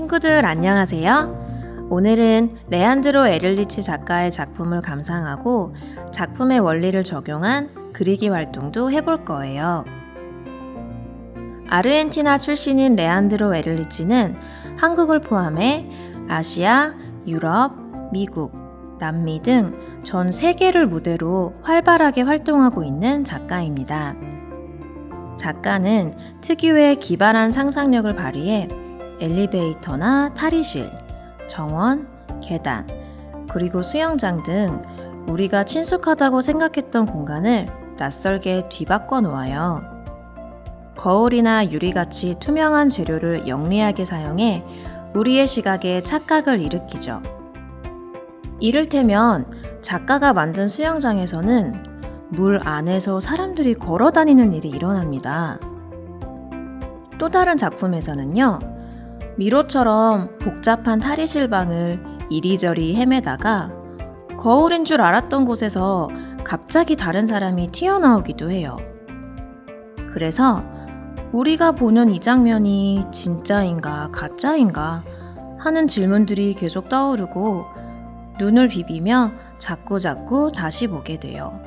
친구들 안녕하세요. 오늘은 레안드로 에를리치 작가의 작품을 감상하고 작품의 원리를 적용한 그리기 활동도 해볼 거예요. 아르헨티나 출신인 레안드로 에를리치는 한국을 포함해 아시아, 유럽, 미국, 남미 등 전 세계를 무대로 활발하게 활동하고 있는 작가입니다. 작가는 특유의 기발한 상상력을 발휘해 엘리베이터나 탈의실, 정원, 계단, 그리고 수영장 등 우리가 친숙하다고 생각했던 공간을 낯설게 뒤바꿔 놓아요. 거울이나 유리같이 투명한 재료를 영리하게 사용해 우리의 시각에 착각을 일으키죠. 이를테면 작가가 만든 수영장에서는 물 안에서 사람들이 걸어 다니는 일이 일어납니다. 또 다른 작품에서는요, 미로처럼 복잡한 탈의실 방을 이리저리 헤매다가 거울인 줄 알았던 곳에서 갑자기 다른 사람이 튀어나오기도 해요. 그래서 우리가 보는 이 장면이 진짜인가 가짜인가 하는 질문들이 계속 떠오르고 눈을 비비며 자꾸자꾸 다시 보게 돼요.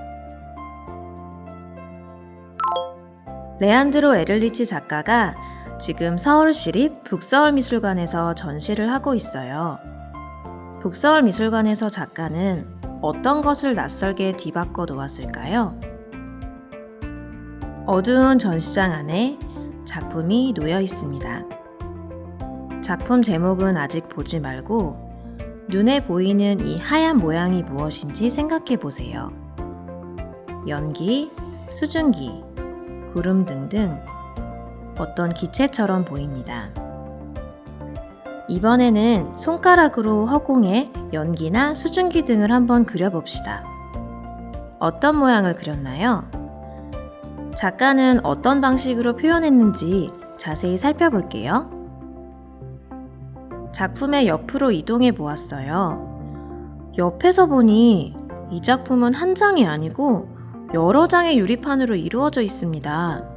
레안드로 에를리치 작가가 지금 서울시립 북서울미술관에서 전시를 하고 있어요. 북서울미술관에서 작가는 어떤 것을 낯설게 뒤바꿔 놓았을까요? 어두운 전시장 안에 작품이 놓여 있습니다. 작품 제목은 아직 보지 말고 눈에 보이는 이 하얀 모양이 무엇인지 생각해 보세요. 연기, 수증기, 구름 등등 어떤 기체처럼 보입니다. 이번에는 손가락으로 허공에 연기나 수증기 등을 한번 그려봅시다. 어떤 모양을 그렸나요? 작가는 어떤 방식으로 표현했는지 자세히 살펴볼게요. 작품의 옆으로 이동해 보았어요. 옆에서 보니 이 작품은 한 장이 아니고 여러 장의 유리판으로 이루어져 있습니다.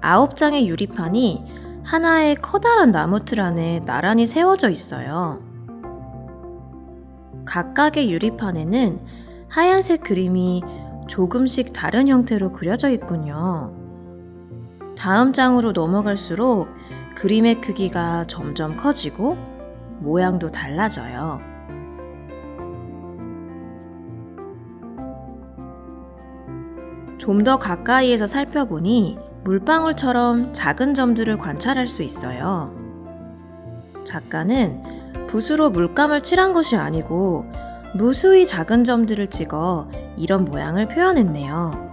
9장의 유리판이 하나의 커다란 나무틀 안에 나란히 세워져 있어요. 각각의 유리판에는 하얀색 그림이 조금씩 다른 형태로 그려져 있군요. 다음 장으로 넘어갈수록 그림의 크기가 점점 커지고 모양도 달라져요. 좀 더 가까이에서 살펴보니 물방울처럼 작은 점들을 관찰할 수 있어요. 작가는 붓으로 물감을 칠한 것이 아니고 무수히 작은 점들을 찍어 이런 모양을 표현했네요.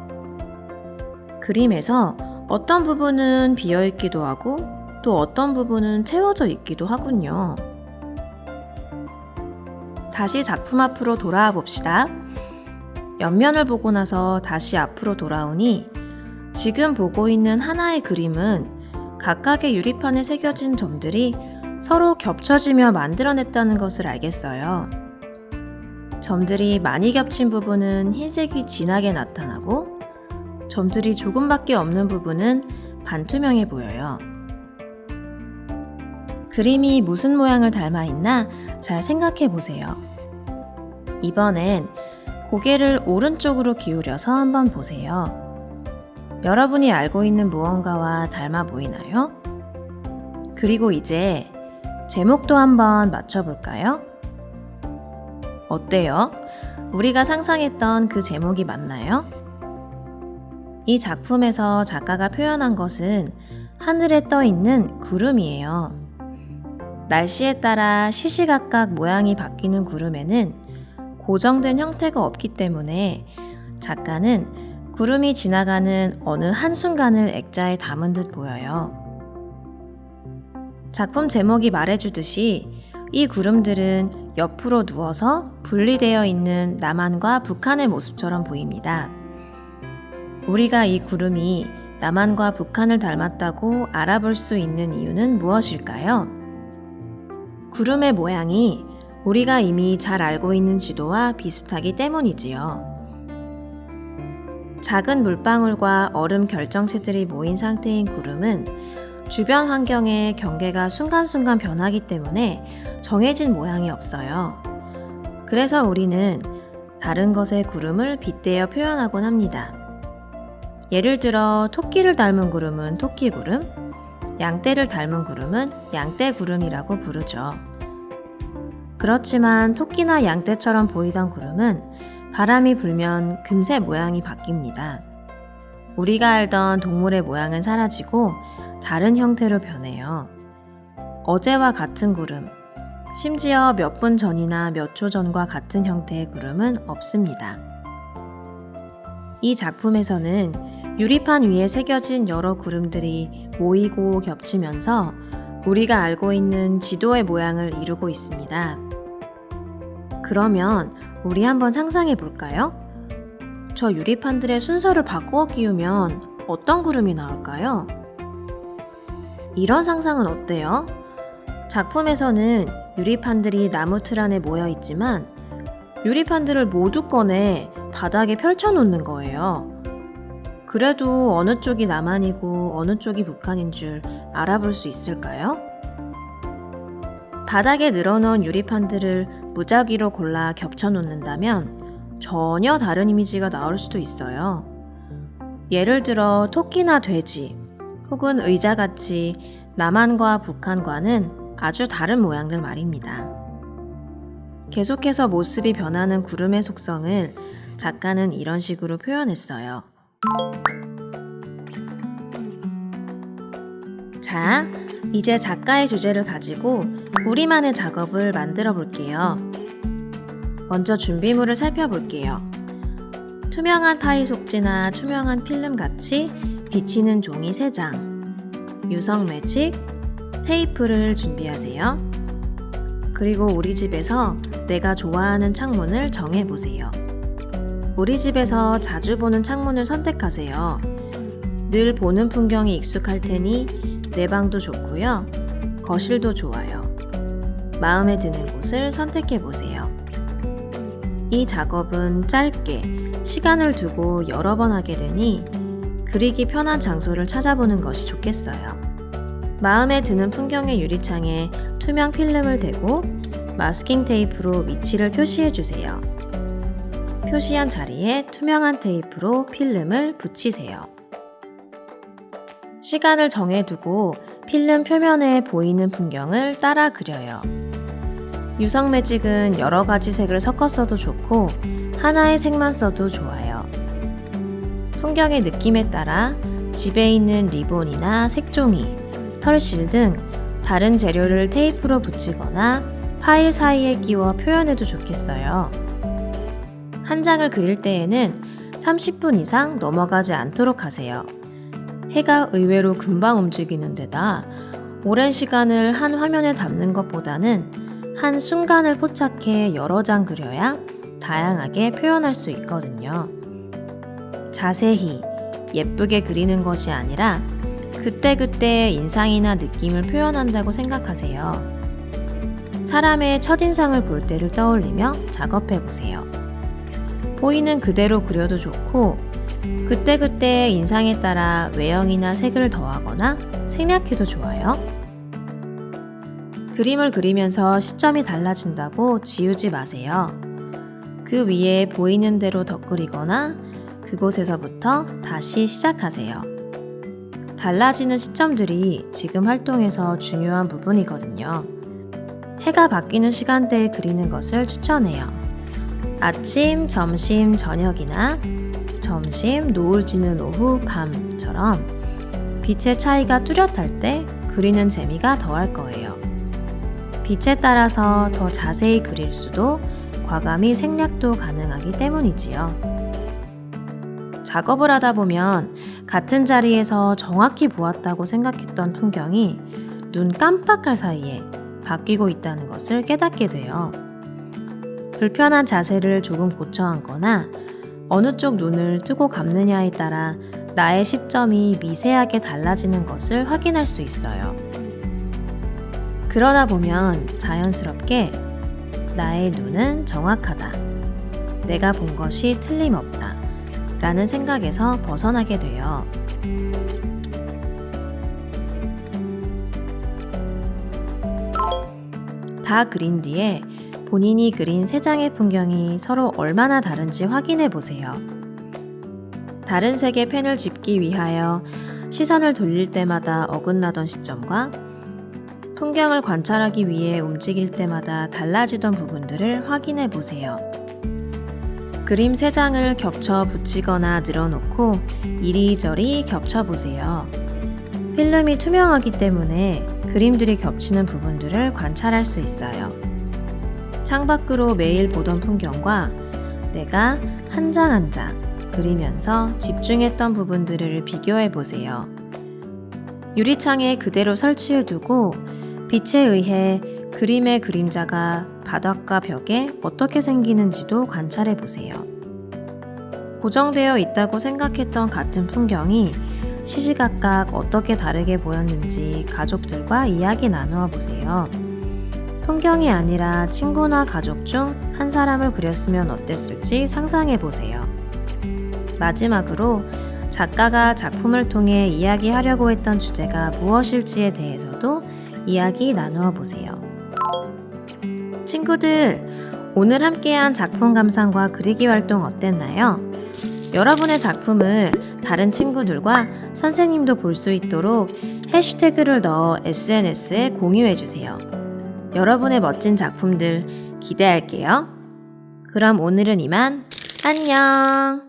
그림에서 어떤 부분은 비어있기도 하고 또 어떤 부분은 채워져 있기도 하군요. 다시 작품 앞으로 돌아와 봅시다. 옆면을 보고 나서 다시 앞으로 돌아오니 지금 보고 있는 하나의 그림은 각각의 유리판에 새겨진 점들이 서로 겹쳐지며 만들어냈다는 것을 알겠어요. 점들이 많이 겹친 부분은 흰색이 진하게 나타나고 점들이 조금밖에 없는 부분은 반투명해 보여요. 그림이 무슨 모양을 닮아 있나 잘 생각해 보세요. 이번엔 고개를 오른쪽으로 기울여서 한번 보세요. 여러분이 알고 있는 무언가와 닮아 보이나요? 그리고 이제 제목도 한번 맞춰볼까요? 어때요? 우리가 상상했던 그 제목이 맞나요? 이 작품에서 작가가 표현한 것은 하늘에 떠 있는 구름이에요. 날씨에 따라 시시각각 모양이 바뀌는 구름에는 고정된 형태가 없기 때문에 작가는 구름이 지나가는 어느 한순간을 액자에 담은 듯 보여요. 작품 제목이 말해주듯이 이 구름들은 옆으로 누워서 분리되어 있는 남한과 북한의 모습처럼 보입니다. 우리가 이 구름이 남한과 북한을 닮았다고 알아볼 수 있는 이유는 무엇일까요? 구름의 모양이 우리가 이미 잘 알고 있는 지도와 비슷하기 때문이지요. 작은 물방울과 얼음 결정체들이 모인 상태인 구름은 주변 환경의 경계가 순간순간 변하기 때문에 정해진 모양이 없어요. 그래서 우리는 다른 것의 구름을 빗대어 표현하곤 합니다. 예를 들어 토끼를 닮은 구름은 토끼구름, 양떼를 닮은 구름은 양떼구름이라고 부르죠. 그렇지만 토끼나 양떼처럼 보이던 구름은 바람이 불면 금세 모양이 바뀝니다. 우리가 알던 동물의 모양은 사라지고 다른 형태로 변해요. 어제와 같은 구름, 심지어 몇 분 전이나 몇 초 전과 같은 형태의 구름은 없습니다. 이 작품에서는 유리판 위에 새겨진 여러 구름들이 모이고 겹치면서 우리가 알고 있는 지도의 모양을 이루고 있습니다. 그러면 우리 한번 상상해 볼까요? 저 유리판들의 순서를 바꾸어 끼우면 어떤 구름이 나올까요? 이런 상상은 어때요? 작품에서는 유리판들이 나무 틀 안에 모여 있지만 유리판들을 모두 꺼내 바닥에 펼쳐 놓는 거예요. 그래도 어느 쪽이 남한이고 어느 쪽이 북한인 줄 알아볼 수 있을까요? 바닥에 늘어놓은 유리판들을 무작위로 골라 겹쳐 놓는다면 전혀 다른 이미지가 나올 수도 있어요. 예를 들어 토끼나 돼지 혹은 의자같이 남한과 북한과는 아주 다른 모양들 말입니다. 계속해서 모습이 변하는 구름의 속성을 작가는 이런 식으로 표현했어요. 자, 이제 작가의 주제를 가지고 우리만의 작업을 만들어 볼게요. 먼저 준비물을 살펴볼게요. 투명한 파일 속지나 투명한 필름 같이 비치는 종이 3장, 유성 매직, 테이프를 준비하세요. 그리고 우리 집에서 내가 좋아하는 창문을 정해보세요. 우리 집에서 자주 보는 창문을 선택하세요. 늘 보는 풍경이 익숙할 테니 내 방도 좋고요. 거실도 좋아요. 마음에 드는 곳을 선택해보세요. 이 작업은 짧게 시간을 두고 여러 번 하게 되니 그리기 편한 장소를 찾아보는 것이 좋겠어요. 마음에 드는 풍경의 유리창에 투명 필름을 대고 마스킹 테이프로 위치를 표시해주세요. 표시한 자리에 투명한 테이프로 필름을 붙이세요. 시간을 정해두고 필름 표면에 보이는 풍경을 따라 그려요. 유성 매직은 여러 가지 색을 섞어 써도 좋고 하나의 색만 써도 좋아요. 풍경의 느낌에 따라 집에 있는 리본이나 색종이, 털실 등 다른 재료를 테이프로 붙이거나 파일 사이에 끼워 표현해도 좋겠어요. 한 장을 그릴 때에는 30분 이상 넘어가지 않도록 하세요. 해가 의외로 금방 움직이는 데다 오랜 시간을 한 화면에 담는 것보다는 한 순간을 포착해 여러 장 그려야 다양하게 표현할 수 있거든요. 자세히 예쁘게 그리는 것이 아니라 그때그때의 인상이나 느낌을 표현한다고 생각하세요. 사람의 첫인상을 볼 때를 떠올리며 작업해 보세요. 보이는 그대로 그려도 좋고 그때그때의 인상에 따라 외형이나 색을 더하거나 생략해도 좋아요. 그림을 그리면서 시점이 달라진다고 지우지 마세요. 그 위에 보이는 대로 덧그리거나 그곳에서부터 다시 시작하세요. 달라지는 시점들이 지금 활동에서 중요한 부분이거든요. 해가 바뀌는 시간대에 그리는 것을 추천해요. 아침, 점심, 저녁이나 점심, 노을 지는 오후, 밤처럼 빛의 차이가 뚜렷할 때 그리는 재미가 더할 거예요. 빛에 따라서 더 자세히 그릴 수도 과감히 생략도 가능하기 때문이지요. 작업을 하다 보면 같은 자리에서 정확히 보았다고 생각했던 풍경이 눈 깜빡할 사이에 바뀌고 있다는 것을 깨닫게 돼요. 불편한 자세를 조금 고쳐 앉거나 어느 쪽 눈을 뜨고 감느냐에 따라 나의 시점이 미세하게 달라지는 것을 확인할 수 있어요. 그러다 보면 자연스럽게 나의 눈은 정확하다. 내가 본 것이 틀림없다. 라는 생각에서 벗어나게 돼요. 다 그린 뒤에 본인이 그린 3장의 풍경이 서로 얼마나 다른지 확인해 보세요. 다른 색의 펜을 짚기 위하여 시선을 돌릴 때마다 어긋나던 시점과 풍경을 관찰하기 위해 움직일 때마다 달라지던 부분들을 확인해 보세요. 그림 3장을 겹쳐 붙이거나 늘어놓고 이리저리 겹쳐 보세요. 필름이 투명하기 때문에 그림들이 겹치는 부분들을 관찰할 수 있어요. 창밖으로 매일 보던 풍경과 내가 한 장 한 장 그리면서 집중했던 부분들을 비교해 보세요. 유리창에 그대로 설치해 두고 빛에 의해 그림의 그림자가 바닥과 벽에 어떻게 생기는지도 관찰해 보세요. 고정되어 있다고 생각했던 같은 풍경이 시시각각 어떻게 다르게 보였는지 가족들과 이야기 나누어 보세요. 풍경이 아니라 친구나 가족 중 한 사람을 그렸으면 어땠을지 상상해 보세요. 마지막으로 작가가 작품을 통해 이야기하려고 했던 주제가 무엇일지에 대해서도 이야기 나누어 보세요. 친구들, 오늘 함께한 작품 감상과 그리기 활동 어땠나요? 여러분의 작품을 다른 친구들과 선생님도 볼 수 있도록 해시태그를 넣어 SNS에 공유해 주세요. 여러분의 멋진 작품들 기대할게요. 그럼 오늘은 이만. 안녕!